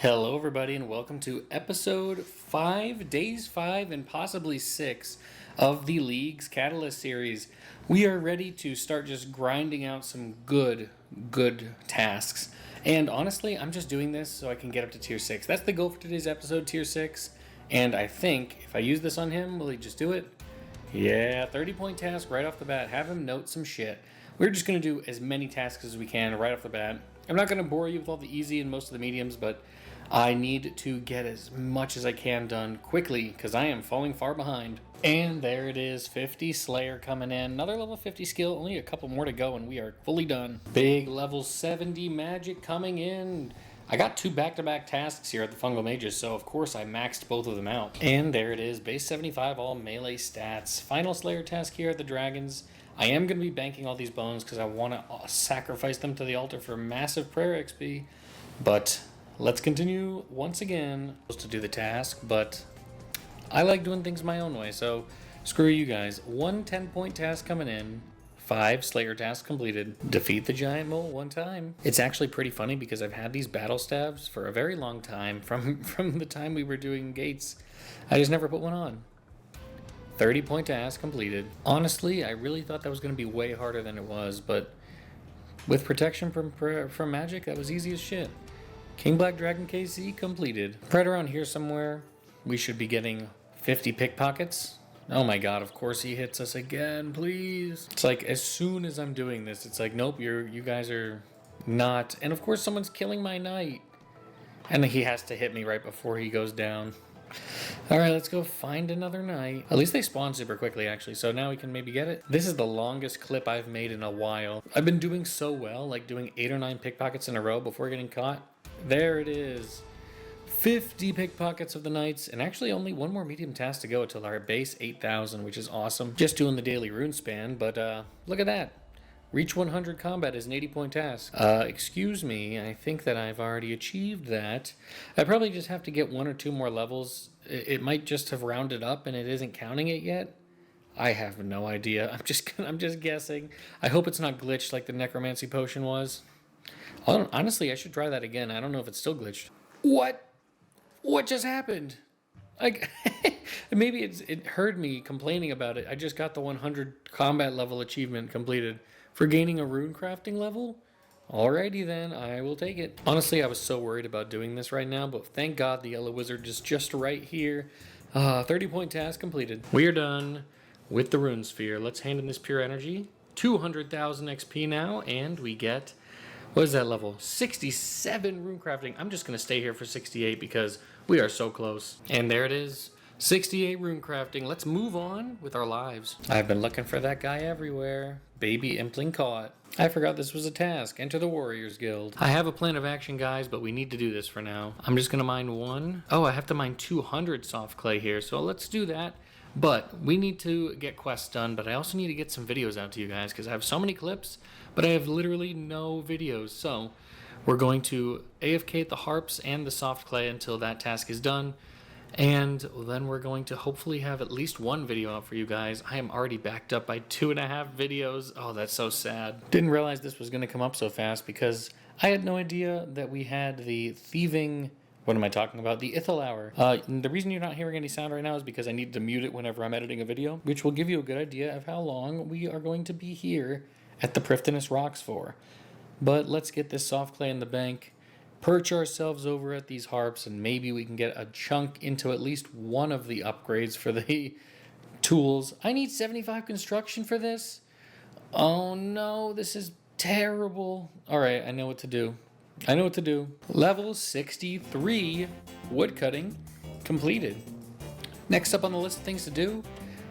Hello, everybody, and welcome to episode 5, days 5, and possibly 6 of the League's Catalyst series. We are ready to start just grinding out some good tasks. And honestly, I'm just doing this so I can get up to tier 6. That's the goal for today's episode, tier 6. And I think if I use this on him, will he just do it? Yeah, 30-point task right off the bat. Have him note some shit. We're just going to do as many tasks as we can right off the bat. I'm not going to bore you with all the easy and most of the mediums, but I need to get as much as I can done quickly because I am falling far behind. And there it is, 50 Slayer coming in. Another level 50 skill, only a couple more to go and we are fully done. Big level 70 magic coming in. I got 2 back-to-back tasks here at the Fungal Mages, so of course I maxed both of them out. And there it is, base 75 all melee stats. Final Slayer task here at the Dragons. I am going to be banking all these bones because I want to sacrifice them to the altar for massive prayer XP. But let's continue once again to do the task, but I like doing things my own way, so screw you guys. 1 10-point task coming in, 5 Slayer tasks completed. Defeat the giant mole 1 time. It's actually pretty funny because I've had these battle staves for a very long time, from the time we were doing gates. I just never put one on. 30-point task completed. Honestly, I really thought that was going to be way harder than it was, but with protection from magic, that was easy as shit. King Black Dragon KC completed. Right around here somewhere, we should be getting 50 pickpockets. Oh my god, of course he hits us again, please. It's like, as soon as I'm doing this, it's like, nope, you guys are not. And of course someone's killing my knight. And he has to hit me right before he goes down. Alright, let's go find another knight. At least they spawn super quickly, actually, so now we can maybe get it. This is the longest clip I've made in a while. I've been doing so well, like doing 8 or 9 pickpockets in a row before getting caught. There it is. 50 pickpockets of the knights, and actually only 1 more medium task to go until our base 8,000, which is awesome. Just doing the daily rune span, but look at that. Reach 100 combat is an 80-point task. Excuse me, I think that I've already achieved that. I probably just have to get 1 or 2 more levels. It might just have rounded up and it isn't counting it yet. I have no idea. I'm just guessing. I hope it's not glitched like the necromancy potion was. Honestly, I should try that again. I don't know if it's still glitched. What? What just happened? Maybe it heard me complaining about it. I just got the 100 combat level achievement completed for gaining a rune crafting level. Alrighty then, I will take it. Honestly, I was so worried about doing this right now, but thank God the yellow wizard is just right here. 30-point task completed. We are done with the rune sphere. Let's hand in this pure energy. 200,000 XP now, and we get, what is that level? 67 rune crafting. I'm just going to stay here for 68 because we are so close. And there it is. 68 rune crafting. Let's move on with our lives. I've been looking for that guy everywhere. Baby Impling caught. I forgot this was a task. Enter the Warriors Guild. I have a plan of action, guys, but we need to do this for now. I'm just going to mine 1. Oh, I have to mine 200 soft clay here, so let's do that. But we need to get quests done, but I also need to get some videos out to you guys because I have so many clips, but I have literally no videos. So we're going to AFK the harps and the soft clay until that task is done. And then we're going to hopefully have at least 1 video out for you guys. I am already backed up by 2.5 videos. Oh, that's so sad. Didn't realize this was going to come up so fast because I had no idea that we had the thieving... What am I talking about? The Ithel Hour. The reason you're not hearing any sound right now is because I need to mute it whenever I'm editing a video, which will give you a good idea of how long we are going to be here at the Prifddinas Rocks for. But let's get this soft clay in the bank, perch ourselves over at these harps, and maybe we can get a chunk into at least one of the upgrades for the tools. I need 75 construction for this? Oh no, this is terrible. Alright, I know what to do. Level 63 woodcutting completed. Next up on the list of things to do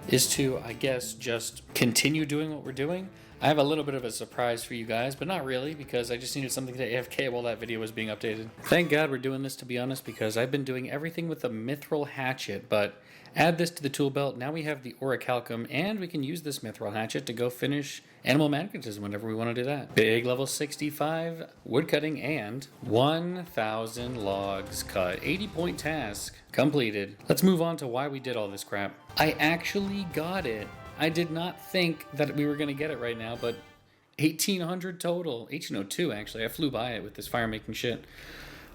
is to, I guess, just continue doing what we're doing. I have a little bit of a surprise for you guys, but not really, because I just needed something to AFK while that video was being updated. Thank God we're doing this, to be honest, because I've been doing everything with a mithril hatchet, but add this to the tool belt. Now we have the orichalcum, and we can use this mithril hatchet to go finish animal magnetism whenever we want to do that. Big level 65 woodcutting and 1,000 logs cut. 80-point task completed. Let's move on to why we did all this crap. I actually got it. I did not think that we were going to get it right now, but 1,800 total. 1,802, actually. I flew by it with this fire-making shit.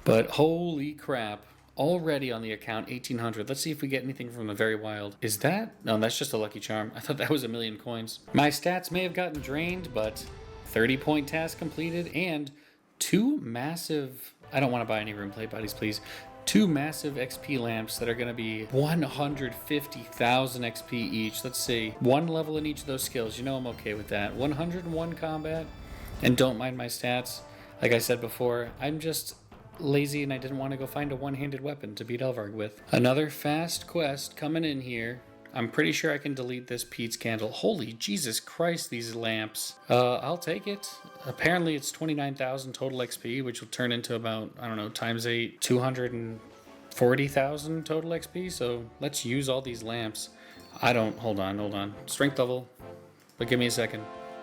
But holy crap. Already on the account, 1800. Let's see if we get anything from the very wild. Is that? No, that's just a lucky charm. I thought that was 1,000,000 coins. My stats may have gotten drained, but 30-point task completed and 2 massive... I don't want to buy any room plate buddies, please. 2 massive XP lamps that are going to be 150,000 XP each. Let's see. 1 level in each of those skills. You know I'm okay with that. 101 combat. And don't mind my stats. Like I said before, I'm just lazy and I didn't want to go find a one-handed weapon to beat Elvarg with. Another fast quest coming in here. I'm pretty sure I can delete this Pete's candle. Holy Jesus Christ, these lamps. I'll take it. Apparently it's 29,000 total XP, which will turn into about, I don't know, times 8, 240,000 total XP. So let's use all these lamps. Hold on. Strength level, but give me a second.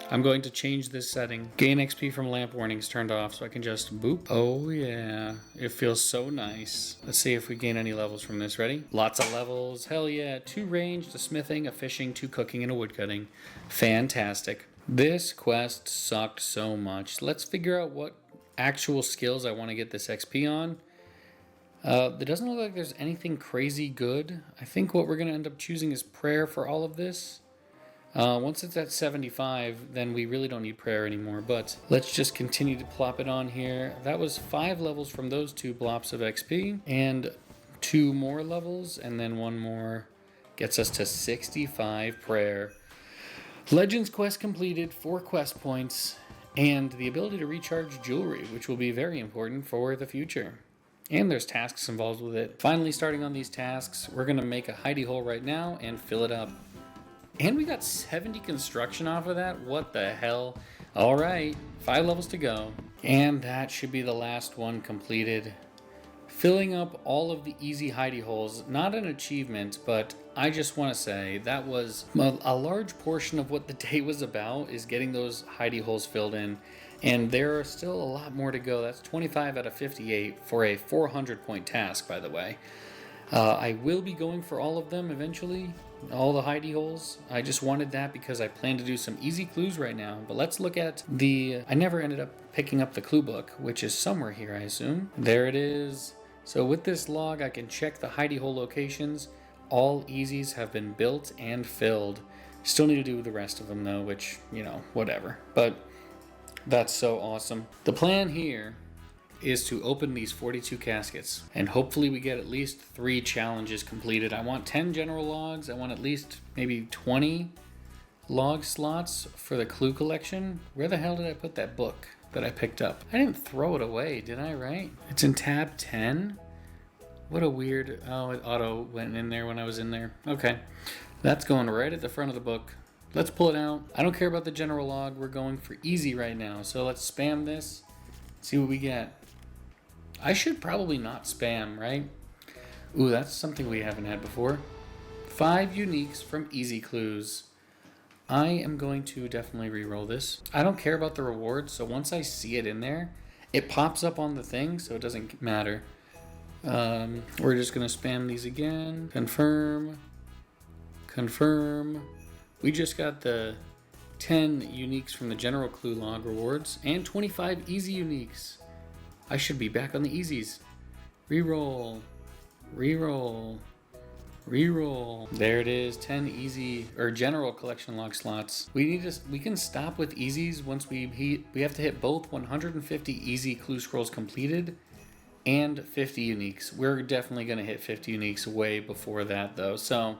I'm going to change this setting. Gain XP from lamp warnings turned off so I can just boop. Oh yeah, it feels so nice. Let's see if we gain any levels from this. Ready? Lots of levels. Hell yeah. 2 ranged, a smithing, a fishing, 2 cooking, and a woodcutting. Fantastic. This quest sucked so much. Let's figure out what actual skills I want to get this XP on. It doesn't look like there's anything crazy good. I think what we're going to end up choosing is prayer for all of this. Once it's at 75, then we really don't need prayer anymore, but let's just continue to plop it on here. That was 5 levels from those 2 blops of XP, and 2 more levels, and then 1 more gets us to 65 prayer. Legends quest completed, 4 quest points, and the ability to recharge jewelry, which will be very important for the future. And there's tasks involved with it. Finally starting on these tasks, we're going to make a hidey hole right now and fill it up. And we got 70 construction off of that? What the hell? All right, 5 levels to go. And that should be the last one completed. Filling up all of the easy hidey holes, not an achievement, but I just want to say that was a large portion of what the day was about, is getting those hidey holes filled in. And there are still a lot more to go. That's 25 out of 58 for a 400-point task, by the way. I will be going for all of them eventually, all the hidey holes. I just wanted that because I plan to do some easy clues right now. But let's look at I never ended up picking up the clue book, which is somewhere here, I assume. There it is. So with this log, I can check the hidey hole locations. All easies have been built and filled. Still need to do the rest of them though, which, whatever. But that's so awesome. The plan here is to open these 42 caskets, and hopefully we get at least 3 challenges completed. I want 10 general logs. I want at least maybe 20 log slots for the clue collection. Where the hell did I put that book that I picked up? I didn't throw it away, did I, right? It's in tab 10? What a weird... Oh, it auto went in there when I was in there. Okay, that's going right at the front of the book. Let's pull it out. I don't care about the general log. We're going for easy right now. So let's spam this, see what we get. I should probably not spam, right? Ooh, that's something we haven't had before. 5 uniques from Easy Clues. I am going to definitely re-roll this. I don't care about the rewards, so once I see it in there, it pops up on the thing, so it doesn't matter. We're just going to spam these again. Confirm. Confirm. We just got the 10 uniques from the general clue log rewards and 25 easy uniques. I should be back on the easies. Reroll, reroll, reroll. There it is, 10 easy or general collection log slots. We can stop with easies once we have to hit both 150 easy clue scrolls completed and 50 uniques. We're definitely gonna hit 50 uniques way before that though. So,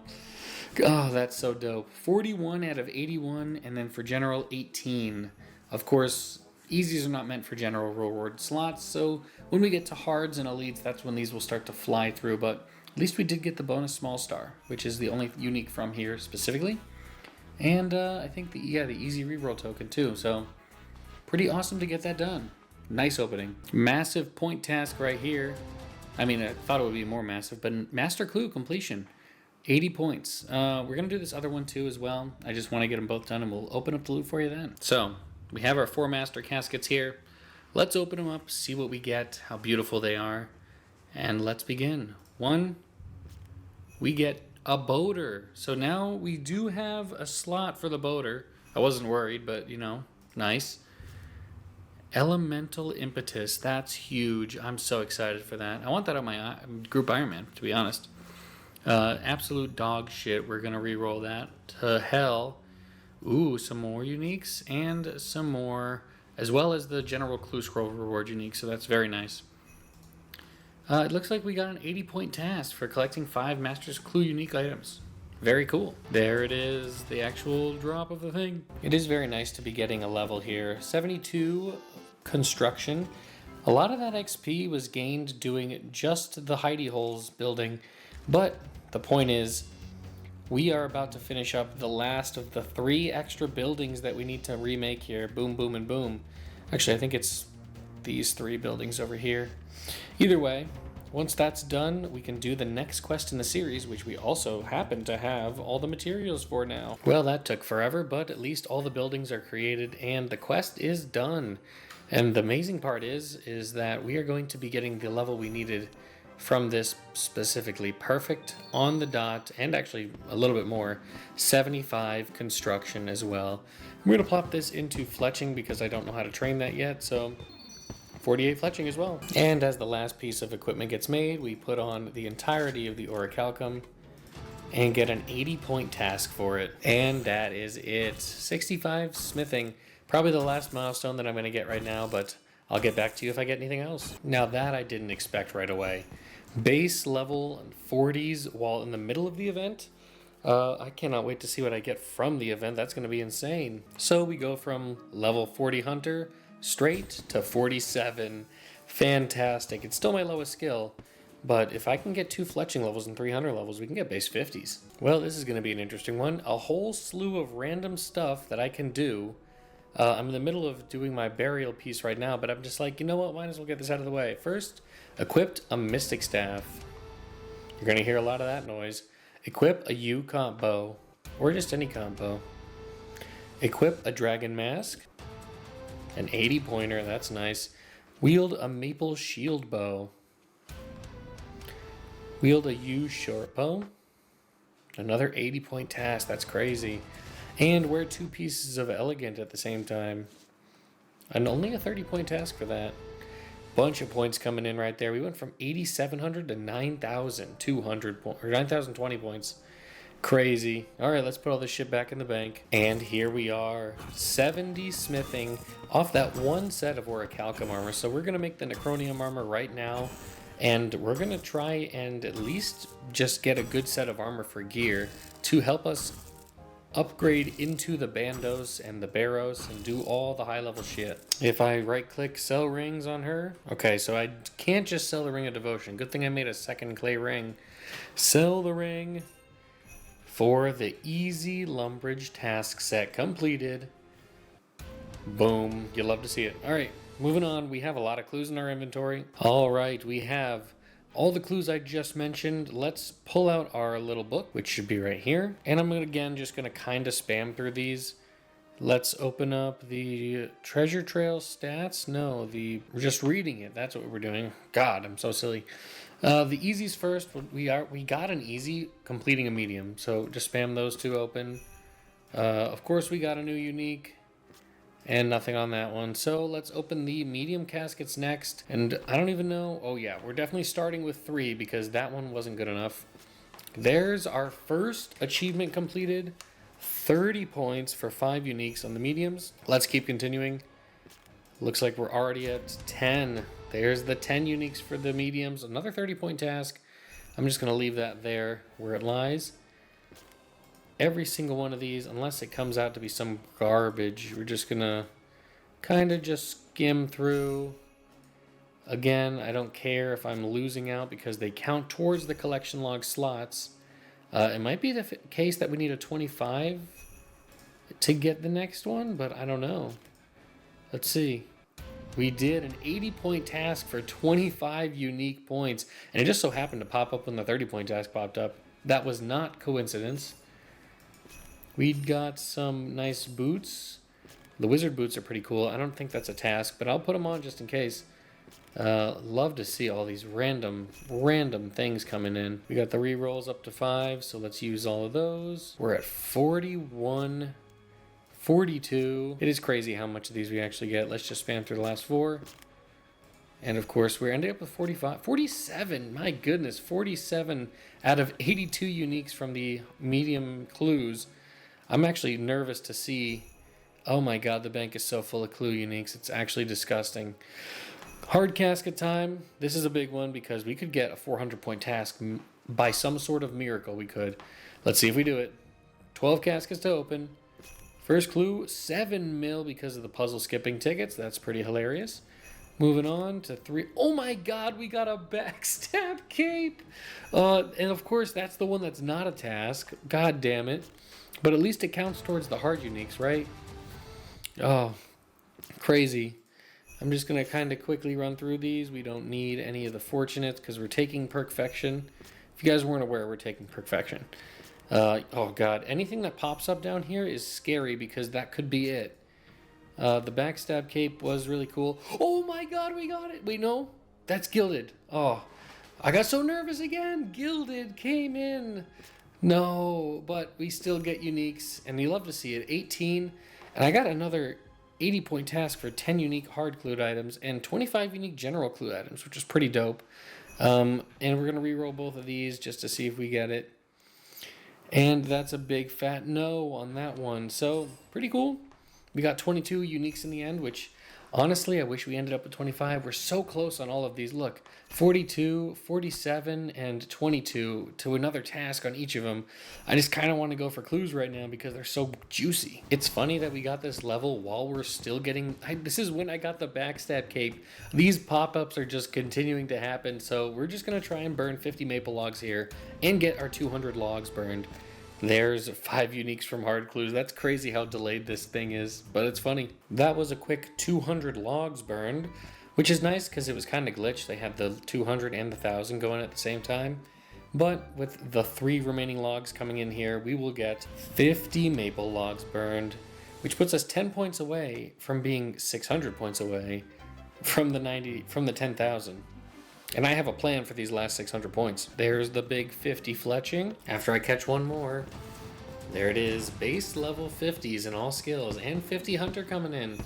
oh, that's so dope. 41 out of 81, and then for general 18. Of course, easies are not meant for general reward slots, so when we get to hards and elites, that's when these will start to fly through, but at least we did get the bonus small star, which is the only unique from here specifically. And I think the easy reroll token too, so pretty awesome to get that done. Nice opening. Massive point task right here. I mean, I thought it would be more massive, but master clue completion. 80 points. We're going to do this other one too as well. I just want to get them both done and we'll open up the loot for you then. So, we have our 4 master caskets here. Let's open them up, see what we get, how beautiful they are, and let's begin. 1, we get a boater. So now we do have a slot for the boater. I wasn't worried, but nice. Elemental Impetus. That's huge. I'm so excited for that. I want that on my group Ironman, to be honest. Absolute dog shit. We're going to re-roll that to hell. Ooh, some more uniques and some more, as well as the general clue scroll reward unique, so that's very nice. It looks like we got an 80-point task for collecting 5 Master's Clue unique items. Very cool. There it is, the actual drop of the thing. It is very nice to be getting a level here. 72 construction. A lot of that XP was gained doing just the hidey holes building, but the point is, we are about to finish up the last of the 3 extra buildings that we need to remake here. Boom, boom, and boom. Actually, I think it's these 3 buildings over here. Either way, once that's done, we can do the next quest in the series, which we also happen to have all the materials for now. Well, that took forever, but at least all the buildings are created and the quest is done. And the amazing part is that we are going to be getting the level we needed from this specifically. Perfect on the dot, and actually a little bit more. 75 construction as well. I'm going to plop this into fletching because I don't know how to train that yet, so 48 fletching as well. And as the last piece of equipment gets made, we put on the entirety of the orichalcum and get an 80-point task for it. And that is it. 65 smithing. Probably the last milestone that I'm going to get right now, but I'll get back to you if I get anything else. Now that I didn't expect right away. Base level 40s while in the middle of the event. I cannot wait to see what I get from the event. That's going to be insane. So we go from level 40 hunter straight to 47. Fantastic. It's still my lowest skill, but if I can get 2 fletching levels and 300 levels, we can get base 50s. Well, this is going to be an interesting one. A whole slew of random stuff that I can do. I'm in the middle of doing my burial piece right now, but I'm just like, you know what? Might as well get this out of the way. First, equipped a mystic staff. You're going to hear a lot of that noise. Equip a U comp bow, or just any comp bow. Equip a dragon mask. An 80 pointer, that's nice. Wield a maple shield bow. Wield a U short bow. Another 80 point task, that's crazy. And wear 2 pieces of elegant at the same time. And only a 30-point task for that. Bunch of points coming in right there. We went from 8,700 to 9,200 or 9,020 points. Crazy. All right, let's put all this shit back in the bank. And here we are. 70 smithing off that one set of orichalcum armor. So we're going to make the necronium armor right now. And we're going to try and at least just get a good set of armor for gear to help us upgrade into the bandos and the barrows and do all the high level shit. If I right click sell rings on her, okay, so I can't just sell the ring of devotion. Good thing I made a second clay ring. Sell the ring for the easy Lumbridge task set completed. Boom, you love to see it. All right, moving on. We have a lot of clues in our inventory. All right, we have all the clues I just mentioned. Let's pull out our little book, which should be right here. And I'm again just going to kind of spam through these. Let's open up the treasure trail stats. No, we're just reading it. That's what we're doing. God, I'm so silly. The easies first. We got an easy completing a medium. So just spam those 2 open. Of course, we got a new unique. And nothing on that one. So let's open the medium caskets next. And I don't even know. Oh yeah, we're definitely starting with 3 because that one wasn't good enough. There's our first achievement completed. 30 points for 5 uniques on the mediums. Let's keep continuing. Looks like we're already at 10. There's the 10 uniques for the mediums. Another 30-point task. I'm just going to leave that there where it lies. Every single one of these, unless it comes out to be some garbage, we're just gonna kind of just skim through. Again, I don't care if I'm losing out because they count towards the collection log slots. It might be the case that we need a 25 to get the next one, but I don't know. Let's see. We did an 80-point task for 25 unique points, and it just so happened to pop up when the 30-point task popped up. That was not coincidence. We got some nice boots. The wizard boots are pretty cool. I don't think that's a task, but I'll put them on just in case. Love to see all these random things coming in. We got the rerolls up to 5, so let's use all of those. We're at 41 42. It is crazy how much of these we actually get. Let's just spam through the last 4. And of course, we're ending up with 45. 47! My goodness, 47 out of 82 uniques from the medium clues. I'm actually nervous to see. Oh my god, the bank is so full of clue uniques. It's actually disgusting. Hard casket time. This is a big one because we could get a 400-point task by some sort of miracle. We could. Let's see if we do it. 12 caskets to open. First clue, 7 mil because of the puzzle skipping tickets. That's pretty hilarious. Moving on to 3. Oh my god, we got a backstab cape. And of course, that's the one that's not a task. God damn it. But at least it counts towards the hard uniques, right? Oh, crazy. I'm just going to kind of quickly run through these. We don't need any of the fortunates because we're taking Perfection. If you guys weren't aware, we're taking Perfection. Oh god, anything that pops up down here is scary because that could be it. The backstab cape was really cool. Oh my god, we got it. Wait, no, that's Gilded. Oh, I got so nervous again. Gilded came in. No, but we still get uniques, and you love to see it. 18, and I got another 80-point task for 10 unique hard clued items and 25 unique general clue items, which is pretty dope. And we're going to re-roll both of these just to see if we get it. And that's a big fat no on that one. So, pretty cool. We got 22 uniques in the end, which honestly, I wish we ended up with 25. We're so close on all of these. Look, 42, 47, and 22 to another task on each of them. I just kind of want to go for clues right now because they're so juicy. It's funny that we got this level while we're still getting... this is when I got the backstab cape. These pop-ups are just continuing to happen, so we're just going to try and burn 50 maple logs here and get our 200 logs burned. There's 5 uniques from hard clues. That's crazy how delayed this thing is, but it's funny. That was a quick 200 logs burned, which is nice because it was kind of glitched. They had the 200 and the 1,000 going at the same time. But with the 3 remaining logs coming in here, we will get 50 maple logs burned, which puts us 10 points away from being 600 points away from the 10,000. And I have a plan for these last 600 points. There's the big 50 fletching. After I catch one more, there it is. Base level 50s in all skills and 50 hunter coming in.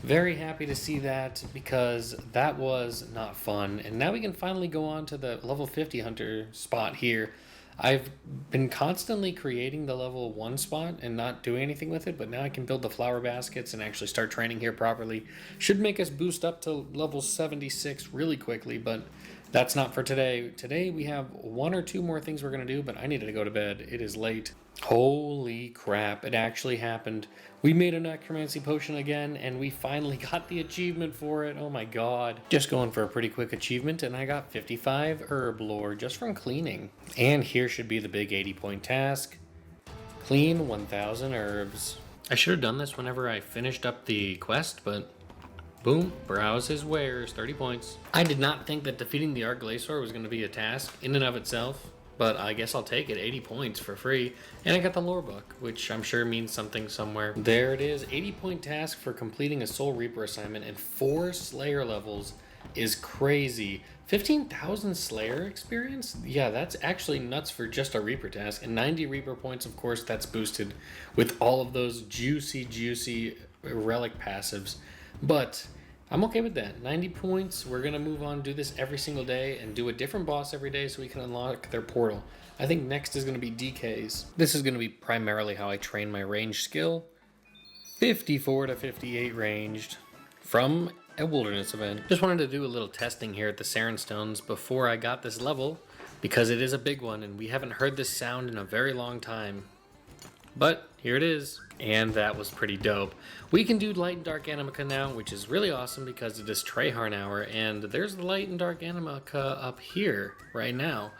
Very happy to see that because that was not fun. And now we can finally go on to the level 50 hunter spot here. I've been constantly creating the level 1 spot and not doing anything with it, but now I can build the flower baskets and actually start training here properly. Should make us boost up to level 76 really quickly, but that's not for today. Today we have 1 or 2 more things we're going to do, but I needed to go to bed. It is late. Holy crap, it actually happened. We made a necromancy potion again, and we finally got the achievement for it. Oh my god. Just going for a pretty quick achievement, and I got 55 herb lore just from cleaning. And here should be the big 80-point task. Clean 1,000 herbs. I should have done this whenever I finished up the quest, but boom, browse his wares, 30 points. I did not think that defeating the Arglacior was going to be a task in and of itself. But I guess I'll take it, 80 points for free. And I got the lore book, which I'm sure means something somewhere. There it is, 80-point task for completing a Soul Reaper assignment and 4 Slayer levels is crazy. 15,000 Slayer experience? Yeah, that's actually nuts for just a Reaper task. And 90 Reaper points, of course, that's boosted with all of those juicy relic passives. But I'm okay with that. 90 points. We're going to move on, do this every single day, and do a different boss every day so we can unlock their portal. I think next is going to be DKs. This is going to be primarily how I train my range skill. 54 to 58 ranged from a wilderness event. Just wanted to do a little testing here at the Saren Stones before I got this level, because it is a big one, and we haven't heard this sound in a very long time. But here it is, and that was pretty dope. We can do Light and Dark Animica now, which is really awesome because it is Treyharn Hour, and there's the Light and Dark Animica up here right now.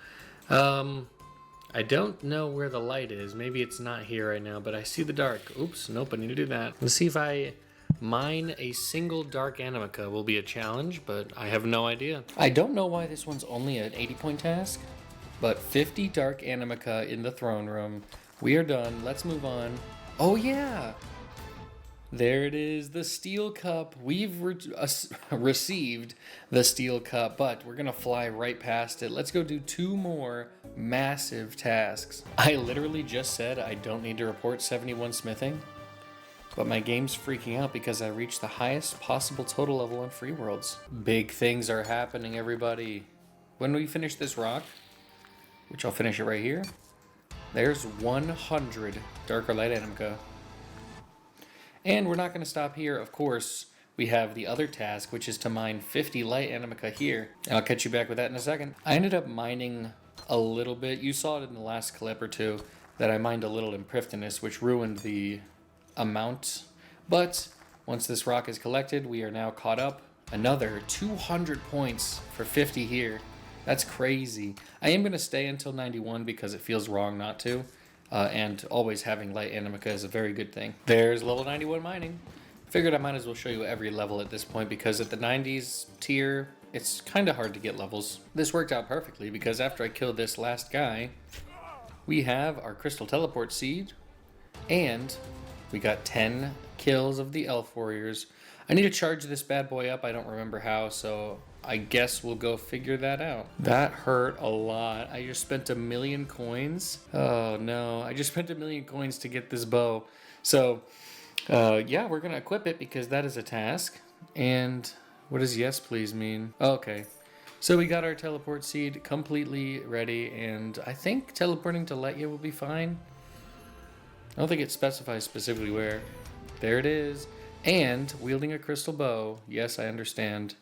I don't know where the light is. Maybe it's not here right now, but I see the dark. Oops, nope, I need to do that. Let's see if I mine a single Dark Animica will be a challenge, but I have no idea. I don't know why this one's only an 80-point task, but 50 Dark Animica in the throne room. We are done. Let's move on. Oh, yeah. There it is, the steel cup. We've received the steel cup, but we're going to fly right past it. Let's go do 2 more massive tasks. I literally just said I don't need to report 71 smithing. but my game's freaking out because I reached the highest possible total level on Free Worlds. Big things are happening, everybody. When we finish this rock, which I'll finish it right here, there's 100 Darker Light Animica. And we're not going to stop here, of course. We have the other task, which is to mine 50 Light Animica here. And I'll catch you back with that in a second. I ended up mining a little bit. You saw it in the last clip or two that I mined a little in Prifddinas, which ruined the amount. But once this rock is collected, we are now caught up. Another 200 points for 50 here. That's crazy. I am going to stay until 91 because it feels wrong not to. And always having Light Animica is a very good thing. There's level 91 mining. Figured I might as well show you every level at this point because at the 90s tier, it's kind of hard to get levels. This worked out perfectly because after I killed this last guy, we have our Crystal Teleport Seed, and we got 10 kills of the Elf Warriors. I need to charge this bad boy up. I don't remember how, so I guess we'll go figure that out. That hurt a lot. I just spent 1,000,000 coins. Oh no, I just spent 1,000,000 coins to get this bow. So, yeah, we're gonna equip it because that is a task. And what does yes please mean? Okay. So we got our teleport seed completely ready, and I think teleporting to Letya will be fine. I don't think it specifies specifically where. There it is. And wielding a crystal bow. Yes, I understand.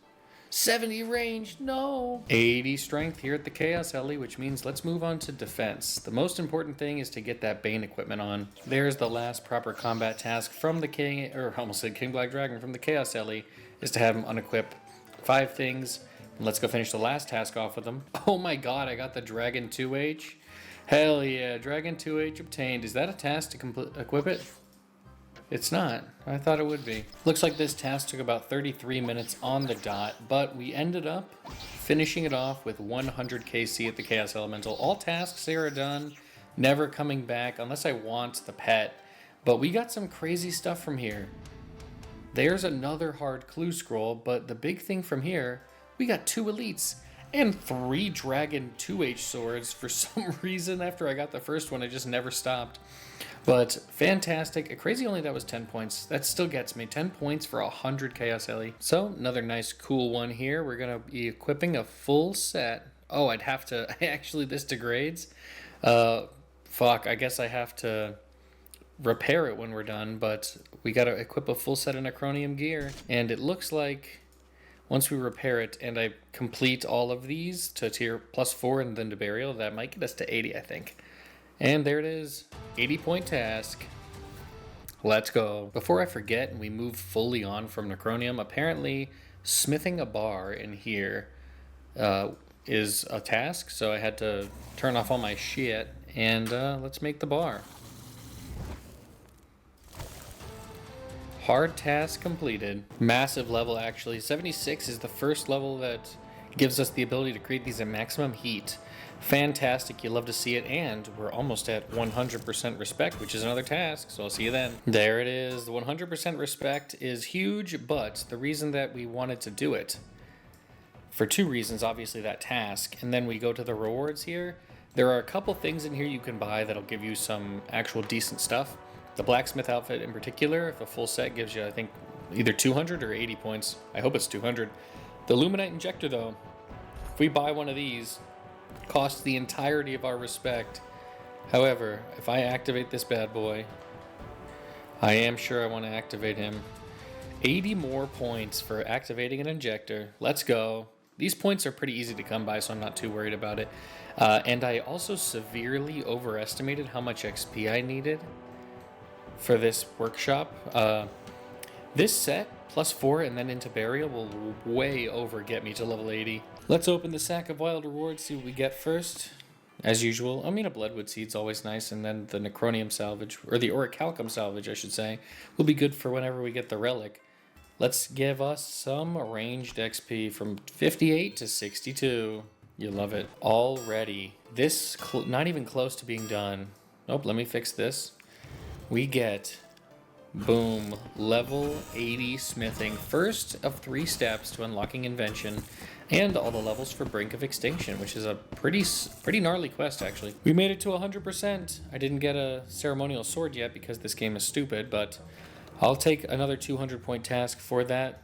70 range, no! 80 strength here at the Chaos Ellie, which means let's move on to defense. The most important thing is to get that Bane equipment on. There's the last proper combat task from the King, or almost said King Black Dragon, from the Chaos Ellie, is to have him unequip 5 things. Let's go finish the last task off with them. Oh my god, I got the Dragon 2H. Hell yeah, Dragon 2H obtained. Is that a task to equip it? It's not. I thought it would be. Looks like this task took about 33 minutes on the dot, but we ended up finishing it off with 100 KC at the Chaos Elemental. All tasks there are done, never coming back unless I want the pet. But we got some crazy stuff from here. There's another hard clue scroll, but the big thing from here, we got 2 elites and 3 Dragon 2H swords. For some reason, after I got the first one, I just never stopped. But fantastic. Crazy only that was 10 points. That still gets me 10 points for 100 Chaos Ellie. So another nice cool one here. We're going to be equipping a full set. Oh, I'd have to... Actually, this degrades. Fuck, I guess I have to repair it when we're done. But we got to equip a full set of Necronium gear. And it looks like once we repair it and I complete all of these to tier +4 and then to burial, that might get us to 80, I think. And there it is, 80-point task. Let's go. Before I forget and we move fully on from Necronium, apparently smithing a bar in here is a task, so I had to turn off all my shit, and let's make the bar. Hard task completed. Massive level, actually. 76 is the first level that gives us the ability to create these at maximum heat. Fantastic, you love to see it, and we're almost at 100% respect, which is another task, so I'll see you then. There it is. The 100% respect is huge, but the reason that we wanted to do it, for 2 reasons, obviously that task, and then we go to the rewards here. There are a couple things in here you can buy that'll give you some actual decent stuff. The blacksmith outfit in particular, if a full set gives you, I think, either 200 or 80 points. I hope it's 200. The Luminite injector, though, if we buy one of these, costs the entirety of our respect. However, if I activate this bad boy, I am sure I want to activate him. 80 more points for activating an injector. Let's go. These points are pretty easy to come by, so I'm not too worried about it. And I also severely overestimated how much XP I needed for this workshop. This set, +4 and then into burial, will way over get me to level 80. Let's open the sack of wild rewards, see what we get first. As usual, I mean, a Bloodwood Seed's always nice, and then the Necronium salvage, or the Orichalcum salvage, I should say, will be good for whenever we get the relic. Let's give us some ranged XP from 58 to 62. You love it. Already. This, not even close to being done. Nope, let me fix this. We get... boom, level 80 smithing. First of 3 steps to unlocking invention, and all the levels for Brink of Extinction, which is a pretty gnarly quest, actually. We made it to 100%. I didn't get a ceremonial sword yet because this game is stupid, but I'll take another 200 point task for that.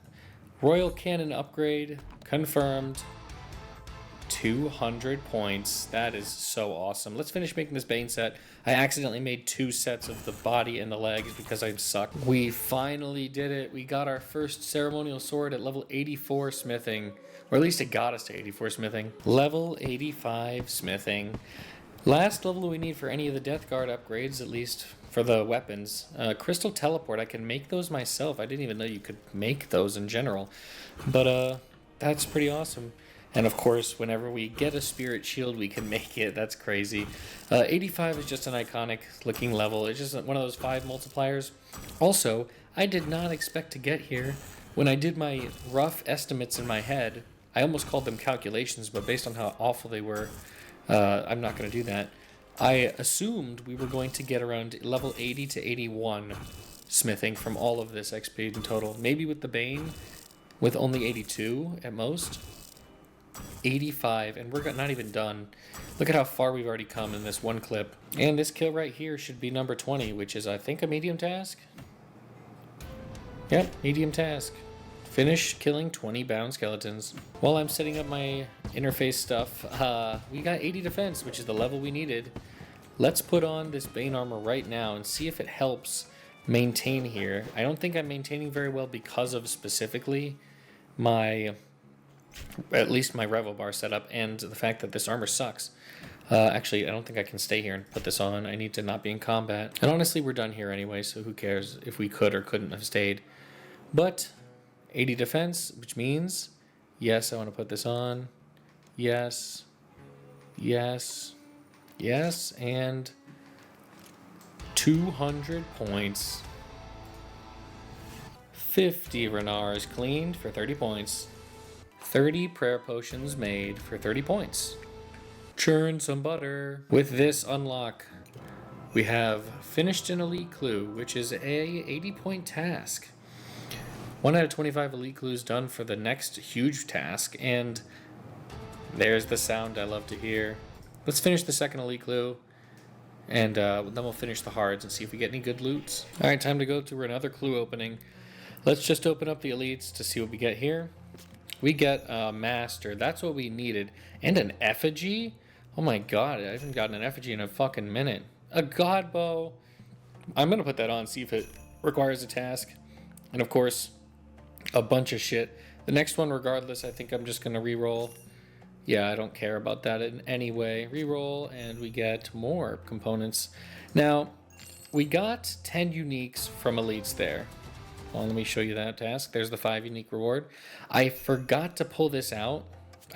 Royal Cannon upgrade, confirmed. 200 points. That is so awesome. Let's finish making this Bane set. I accidentally made 2 sets of the body and the legs because I suck. We finally did it. We got our first ceremonial sword at level 84 smithing. Or at least it got us to 84 smithing. Level 85 smithing. Last level we need for any of the Death Guard upgrades, at least for the weapons. Crystal Teleport, I can make those myself. I didn't even know you could make those in general. But that's pretty awesome. And of course, whenever we get a Spirit Shield, we can make it. That's crazy. 85 is just an iconic looking level. It's just one of those 5 multipliers. Also, I did not expect to get here. When I did my rough estimates in my head, I almost called them calculations, but based on how awful they were, I'm not going to do that. I assumed we were going to get around level 80 to 81 smithing from all of this XP in total. Maybe with the Bane, with only 82 at most. 85, and we're not even done. Look at how far we've already come in this one clip. And this kill right here should be number 20, which is, I think, a medium task? Yep, medium task. Finish killing 20 bound skeletons. While I'm setting up my interface stuff, we got 80 defense, which is the level we needed. Let's put on this Bane armor right now and see if it helps maintain here. I don't think I'm maintaining very well because of specifically my... at least my Revel bar setup, and the fact that this armor sucks. Actually, I don't think I can stay here and put this on. I need to not be in combat. And honestly, we're done here anyway, so who cares if we could or couldn't have stayed. But 80 defense, which means, yes, I want to put this on. Yes. Yes. Yes. And 200 points. 50 Renars cleaned for 30 points. 30 prayer potions made for 30 points. Churn some butter. With this unlock, we have finished an elite clue, which is a 80 point task. 1 out of 25 elite clues done for the next huge task, and there's the sound I love to hear. Let's finish the second elite clue, and then we'll finish the hards and see if we get any good loots. Alright, time to go through another clue opening. Let's just open up the elites to see what we get here. We get a master. That's what we needed. And an effigy? Oh my god, I haven't gotten an effigy in a fucking minute. A god bow. I'm going to put that on, see if it requires a task. And of course, a bunch of shit. The next one, regardless, I think I'm just going to reroll. Yeah, I don't care about that in any way. Reroll, and we get more components. Now, we got 10 uniques from elites there. Well, let me show you that task. There's the 5 unique reward. I forgot to pull this out.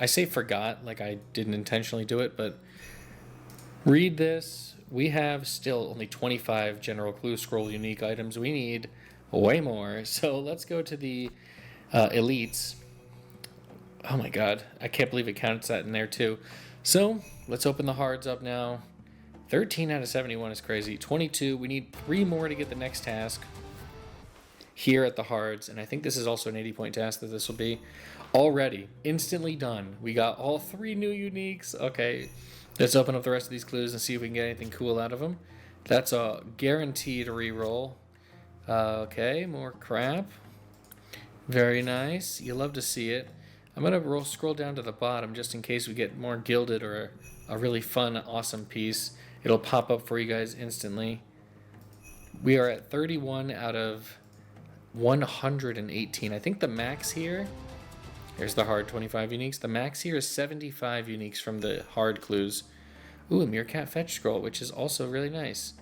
I say forgot, like I didn't intentionally do it, but read this. We have still only 25 general clue scroll unique items. We need way more. So let's go to the elites. Oh my god, I can't believe it counts that in there too. So let's open the hards up now. 13 out of 71 is crazy. 22, we need 3 more to get the next task here at the hards, and I think this is also an 80 point task that this will be. Already, instantly done. We got all 3 new uniques. Okay, let's open up the rest of these clues and see if we can get anything cool out of them. That's a guaranteed reroll. Okay, more crap. Very nice. You love to see it. I'm gonna scroll down to the bottom just in case we get more gilded or a really fun, awesome piece. It'll pop up for you guys instantly. We are at 31 out of 118. I think the max here, there's the hard 25 uniques. The max here is 75 uniques from the hard clues. Ooh, a Meerkat fetch scroll, which is also really nice.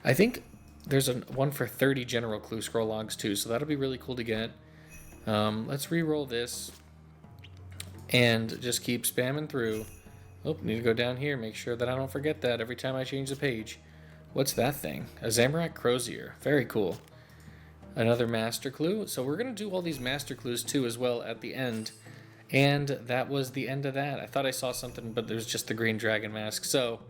I think there's one for 30 general clue scroll logs too, so that'll be really cool to get. Let's re-roll this and just keep spamming through. Oh, need to go down here, make sure that I don't forget that every time I change the page. What's that thing? A Zamorak Crozier. Very cool. Another master clue. So we're going to do all these master clues too as well at the end. And that was the end of that. I thought I saw something, but there's just the green dragon mask. So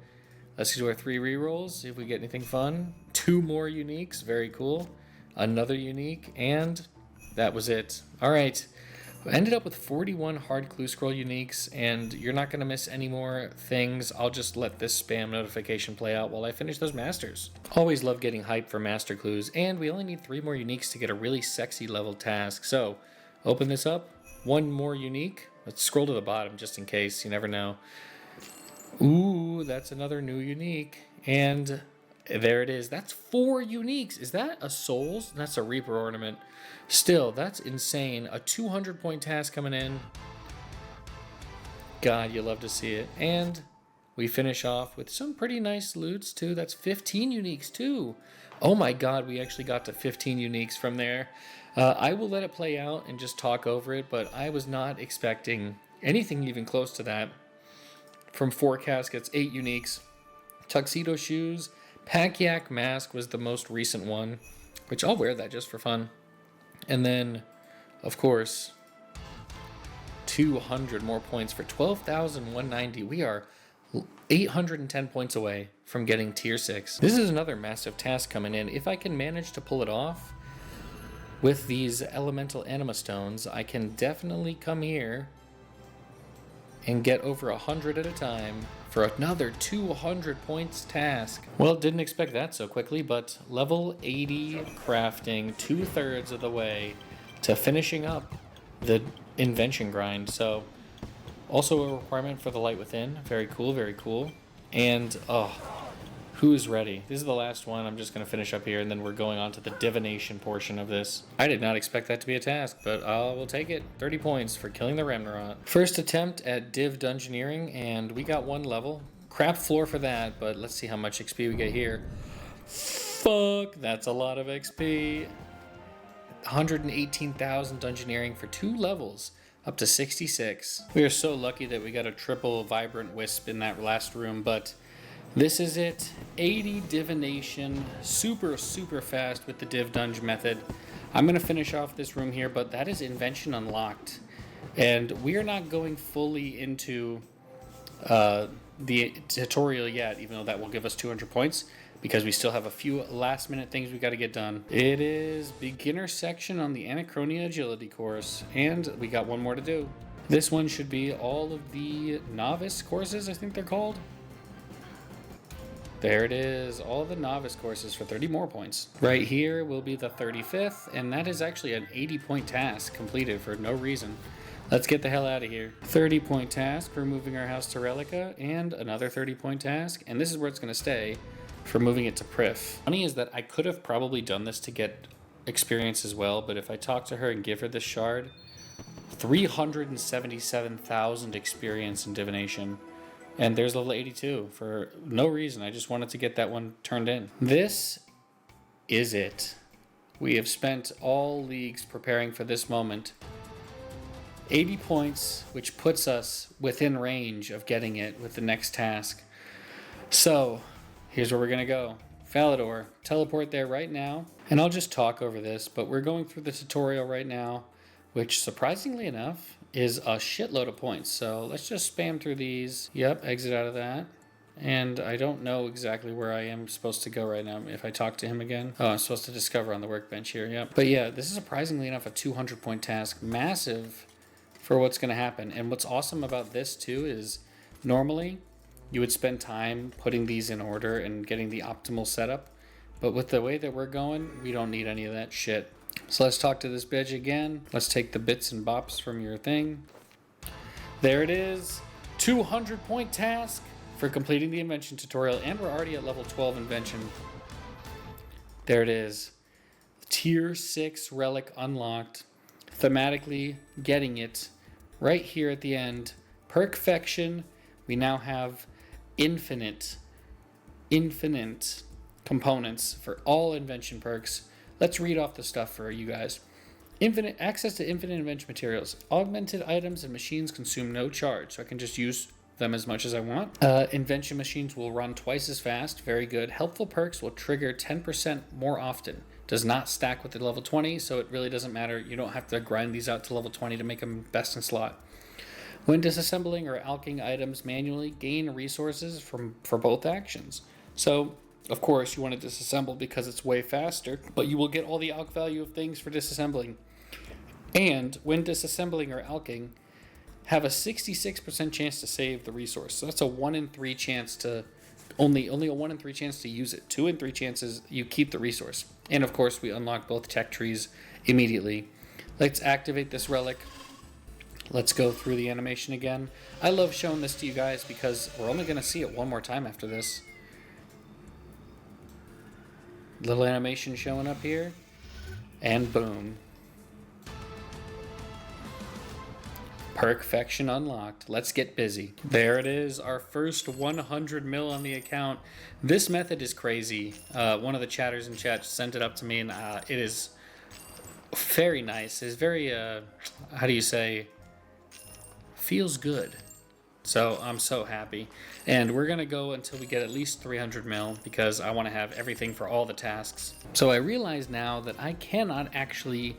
let's do our 3 rerolls, see if we get anything fun. 2 more uniques. Very cool. Another unique. And that was it. All right. Ended up with 41 hard clue scroll uniques, and you're not going to miss any more things. I'll just let this spam notification play out while I finish those masters. Always love getting hyped for master clues, and we only need 3 more uniques to get a really sexy level task. So open this up, 1 more unique. Let's scroll to the bottom just in case, you never know. Ooh, that's another new unique, and there it is. That's 4 uniques. Is that a souls? That's a Reaper ornament. Still, that's insane. A 200-point task coming in. God, you love to see it. And we finish off with some pretty nice loots, too. That's 15 uniques, too. Oh my God, we actually got to 15 uniques from there. I will let it play out and just talk over it, but I was not expecting anything even close to that. From 4 caskets, 8 uniques. Tuxedo shoes. Pack-Yak mask was the most recent one, which I'll wear that just for fun. And then, of course, 200 more points for 12,190. We are 810 points away from getting tier 6. This is another massive task coming in. If I can manage to pull it off with these elemental anima stones, I can definitely come here and get over 100 at a time for another 200 points task. Well, didn't expect that so quickly, but level 80 crafting, 2/3 of the way to finishing up the invention grind. So also a requirement for the light within. Very cool, very cool. And who's ready? This is the last one. I'm just going to finish up here, and then we're going on to the divination portion of this. I did not expect that to be a task, but we'll take it. 30 points for killing the Remnarot. First attempt at div dungeoneering, and we got 1 level. Crap floor for that, but let's see how much XP we get here. Fuck, that's a lot of XP. 118,000 dungeoneering for 2 levels. Up to 66. We are so lucky that we got a triple vibrant wisp in that last room, but this is it. 80 divination, super fast with the div dunge method. I'm going to finish off this room here, but that is invention unlocked. And we are not going fully into the tutorial yet, even though that will give us 200 points, because we still have a few last minute things we got to get done. It is beginner section on the Anachronia agility course, and we got 1 more to do. This one should be all of the novice courses, I think they're called. There it is, all the novice courses for 30 more points. Right here will be the 35th, and that is actually an 80-point task completed for no reason. Let's get the hell out of here. 30-point task for moving our house to Relica, and another 30-point task, and this is where it's going to stay for moving it to Prif. Funny is that I could have probably done this to get experience as well, but if I talk to her and give her this shard, 377,000 experience in divination. And there's level 82 for no reason. I just wanted to get that one turned in. This is it. We have spent all leagues preparing for this moment. 80 points, which puts us within range of getting it with the next task. So, here's where we're going to go. Falador, teleport there right now. And I'll just talk over this, but we're going through the tutorial right now, which surprisingly enough is a shitload of points. So let's just spam through these. Yep, exit out of that. And I don't know exactly where I am supposed to go right now if I talk to him again. Oh, I'm supposed to discover on the workbench here, yep. But yeah, this is surprisingly enough a 200-point task. Massive for what's going to happen. And what's awesome about this too is normally you would spend time putting these in order and getting the optimal setup. But with the way that we're going, we don't need any of that shit. So let's talk to this bitch again. Let's take the bits and bops from your thing. There it is. 200-point task for completing the invention tutorial, and we're already at level 12 invention. There it is. Tier 6 relic unlocked. Thematically getting it right here at the end. Perfection. We now have infinite components for all invention perks. Let's read off the stuff for you guys. Infinite access to infinite invention materials. Augmented items and machines consume no charge, so I can just use them as much as I want. Invention machines will run twice as fast. Very good. Helpful perks will trigger 10% more often. Does not stack with the level 20, so it really doesn't matter. You don't have to grind these out to level 20 to make them best in slot. When disassembling or alking items manually, gain resources for both actions. So, of course, you want to disassemble because it's way faster, but you will get all the alk value of things for disassembling. And when disassembling or alking, have a 66% chance to save the resource. So that's a 1 in 3 chance to only a 1 in 3 chance to use it. 2 in 3 chances you keep the resource. And of course, we unlock both tech trees immediately. Let's activate this relic. Let's go through the animation again. I love showing this to you guys because we're only going to see it one more time after this. Little animation showing up here. And boom. Perfection unlocked. Let's get busy. There it is, our first 100 mil on the account. This method is crazy. One of the chatters in chat sent it up to me, and it is very nice. It's very, how do you say, feels good. So I'm so happy. And we're gonna go until we get at least 300 mil because I wanna have everything for all the tasks. So I realize now that I cannot actually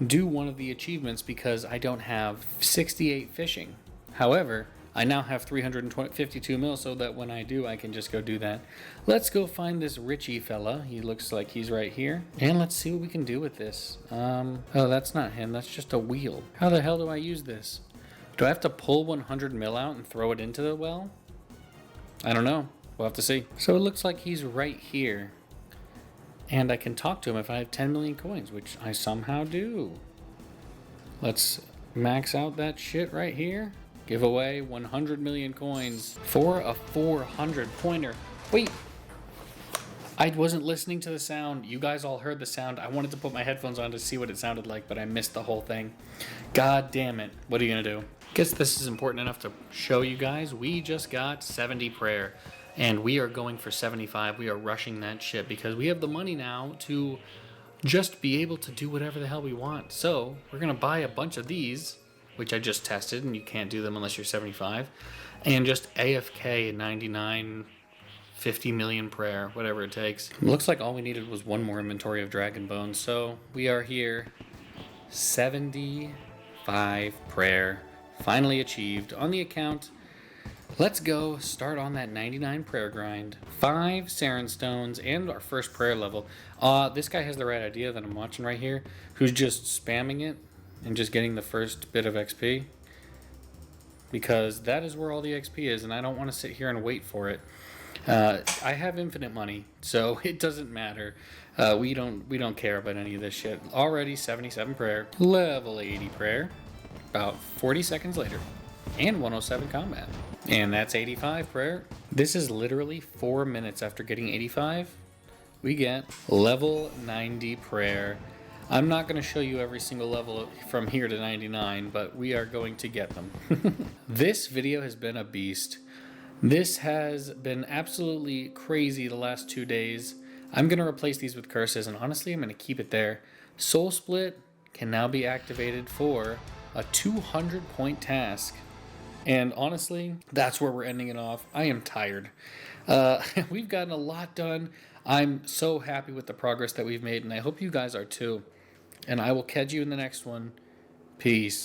do one of the achievements because I don't have 68 fishing. However, I now have 352 mil so that when I do, I can just go do that. Let's go find this Richie fella. He looks like he's right here. And let's see what we can do with this. Oh, that's not him. That's just a wheel. How the hell do I use this? Do I have to pull 100 mil out and throw it into the well? I don't know. We'll have to see. So it looks like he's right here. And I can talk to him if I have 10 million coins, which I somehow do. Let's max out that shit right here. Give away 100 million coins for a 400 pointer. Wait, I wasn't listening to the sound. You guys all heard the sound. I wanted to put my headphones on to see what it sounded like, but I missed the whole thing. God damn it. What are you gonna do? Guess this is important enough to show you guys. We just got 70 prayer. And we are going for 75. We are rushing that shit because we have the money now to just be able to do whatever the hell we want. So we're going to buy a bunch of these, which I just tested, and you can't do them unless you're 75. And just AFK 99, 50 million prayer, whatever it takes. It looks like all we needed was one more inventory of dragon bones. So we are here. 75 prayer. Finally achieved on the account. Let's go start on that 99 prayer grind. 5 Saren stones and our first prayer level. This guy has the right idea that I'm watching right here, who's just spamming it and just getting the first bit of XP. Because that is where all the XP is, and I don't want to sit here and wait for it. I have infinite money, so it doesn't matter. We don't care about any of this shit. Already 77 prayer, level 80 prayer, about 40 seconds later, and 107 combat. And that's 85 prayer. This is literally 4 minutes after getting 85. We get level 90 prayer. I'm not going to show you every single level from here to 99, but we are going to get them. This video has been a beast. This has been absolutely crazy the last 2 days. I'm going to replace these with curses, and honestly, I'm going to keep it there. Soul Split can now be activated for a 200 point task. And honestly, that's where we're ending it off. I am tired. We've gotten a lot done. I'm so happy with the progress that we've made, and I hope you guys are too. And I will catch you in the next one. Peace.